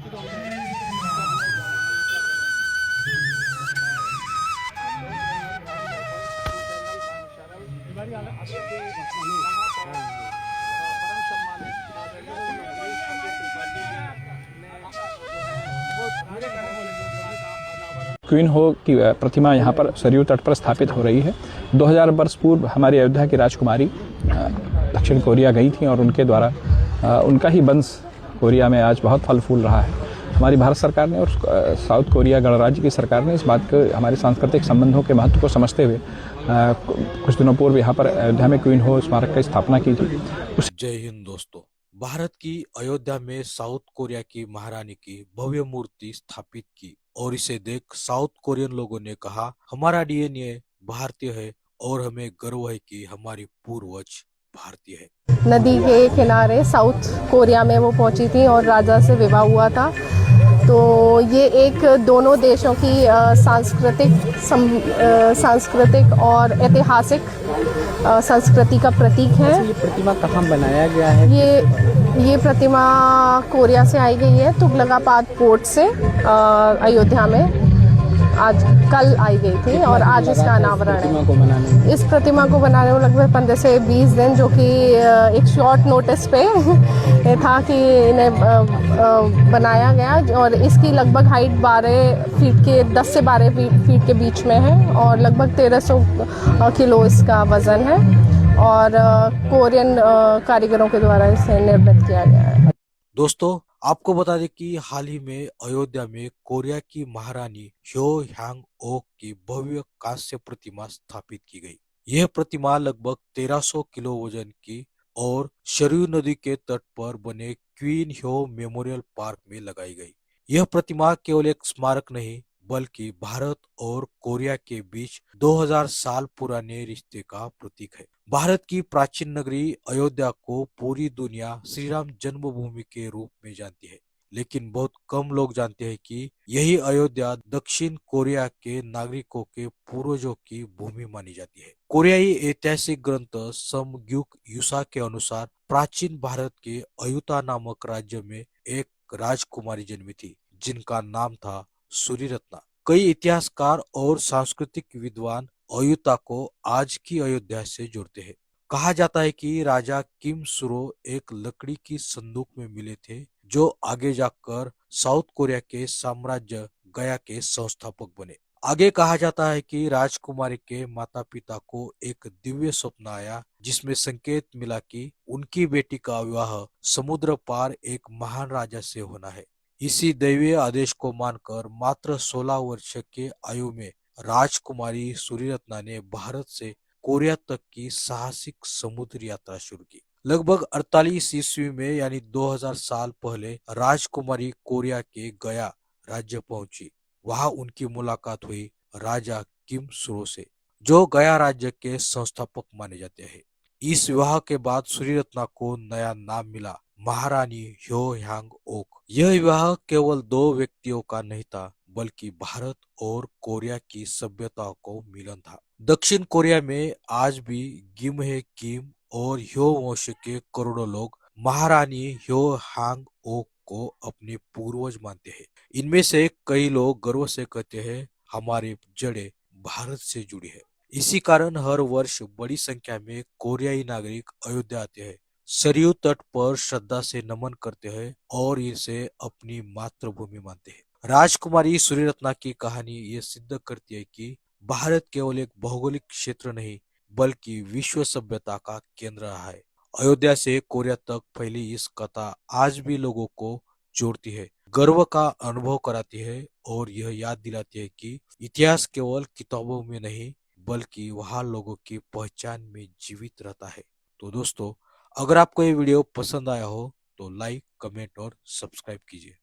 Queen हो की प्रतिमा यहाँ पर सरयू तट पर स्थापित हो रही है। 2000 वर्ष पूर्व हमारी अयोध्या की राजकुमारी दक्षिण कोरिया गई थी और उनके द्वारा उनका ही वंश कोरिया में आज बहुत फल फूल रहा है। हमारी भारत सरकार ने और साउथ कोरिया गणराज्य की सरकार ने इस बात को हमारे सांस्कृतिक संबंधों के महत्व को समझते हुए कुछ दिनों पूर्व यहाँ पर अयोध्या में क्वीन हो स्मारक की स्थापना की थी। जय हिंद दोस्तों, भारत की अयोध्या में साउथ कोरिया की महारानी की भव्य मूर्ति स्थापित की और इसे देख साउथ कोरियन लोगों ने कहा, हमारा डीएनए भारतीय है और हमें गर्व है कि हमारी पूर्वज भारतीय है। नदी के किनारे साउथ कोरिया में वो पहुंची थी और राजा से विवाह हुआ था। तो ये एक दोनों देशों की सांस्कृतिक और ऐतिहासिक संस्कृति का प्रतीक है। ये प्रतिमा कहाँ बनाया गया है? ये प्रतिमा कोरिया से आई गई है, तुगलकाबाद पोर्ट से अयोध्या में आज कल आई गई थी और आज इसका अनावरण है। इस प्रतिमा को बनाने में लगभग 15 से 20 दिन, जो कि एक शॉर्ट नोटिस पे था कि इन्हें बनाया गया और इसकी लगभग हाइट 12 फीट के 10 से 12 फीट के बीच में है और लगभग 1300 किलो इसका वजन है और कोरियन कारीगरों के द्वारा इसे निर्मित किया गया है। दोस्तों, आपको बता दें कि हाल ही में अयोध्या में कोरिया की महारानी ह्यो ह्यांग ओक की भव्य कांस्य प्रतिमा स्थापित की गई। यह प्रतिमा लगभग 1300 किलो वजन की और सरयू नदी के तट पर बने क्वीन ह्यो मेमोरियल पार्क में लगाई गई। यह प्रतिमा केवल एक स्मारक नहीं बल्कि भारत और कोरिया के बीच 2000 साल पुराने रिश्ते का प्रतीक है। भारत की प्राचीन नगरी अयोध्या को पूरी दुनिया श्री राम जन्मभूमि के रूप में जानती है, लेकिन बहुत कम लोग जानते हैं कि यही अयोध्या दक्षिण कोरिया के नागरिकों के पूर्वजों की भूमि मानी जाती है। कोरियाई ऐतिहासिक ग्रंथ समग्युक युसा के अनुसार प्राचीन भारत के अयुता नामक राज्य में एक राजकुमारी जन्मी थी जिनका नाम था सूर्यरत्ना। कई इतिहासकार और सांस्कृतिक विद्वान अयुता को आज की अयोध्या से जोड़ते हैं। कहा जाता है कि राजा किम सुरो एक लकड़ी की संदूक में मिले थे जो आगे जाकर साउथ कोरिया के साम्राज्य गया के संस्थापक बने। आगे कहा जाता है कि राजकुमारी के माता पिता को एक दिव्य स्वप्न आया जिसमें संकेत मिला कि उनकी बेटी का विवाह समुद्र पार एक महान राजा से होना है। इसी दैवीय आदेश को मानकर मात्र 16 वर्ष के आयु में राजकुमारी सूर्यरत्ना ने भारत से कोरिया तक की साहसिक समुद्र यात्रा शुरू की। लगभग 48 ईस्वी में यानी 2000 साल पहले राजकुमारी कोरिया के गया राज्य पहुंची। वहां उनकी मुलाकात हुई राजा किम सुरो से, जो गया राज्य के संस्थापक माने जाते हैं। इस विवाह के बाद सूर्यरत्ना को नया नाम मिला, महारानी ह्यो ह्यांग ओक। यह विवाह केवल दो व्यक्तियों का नहीं था बल्कि भारत और कोरिया की सभ्यता को मिलन था। दक्षिण कोरिया में आज भी गिमहे किम और ह्यो वंश के करोड़ों लोग महारानी ह्यो ह्यांग ओक को अपने पूर्वज मानते हैं। इनमें से कई लोग गर्व से कहते हैं हमारी जड़ें भारत से जुड़ी है। इसी कारण हर वर्ष बड़ी संख्या में कोरियाई नागरिक अयोध्या आते हैं, सरयू तट पर श्रद्धा से नमन करते हैं और इसे अपनी मातृभूमि मानते हैं। राजकुमारी सूर्यरत्ना की कहानी ये सिद्ध करती है कि भारत केवल एक भौगोलिक क्षेत्र नहीं बल्कि विश्व सभ्यता का केंद्र रहा है। अयोध्या से कोरिया तक फैली इस कथा आज भी लोगों को जोड़ती है, गर्व का अनुभव कराती है और यह याद दिलाती है कि इतिहास केवल किताबों में नहीं बल्कि वहां लोगों की पहचान में जीवित रहता है। तो दोस्तों, अगर आपको ये वीडियो पसंद आया हो तो लाइक, कमेंट और सब्सक्राइब कीजिए।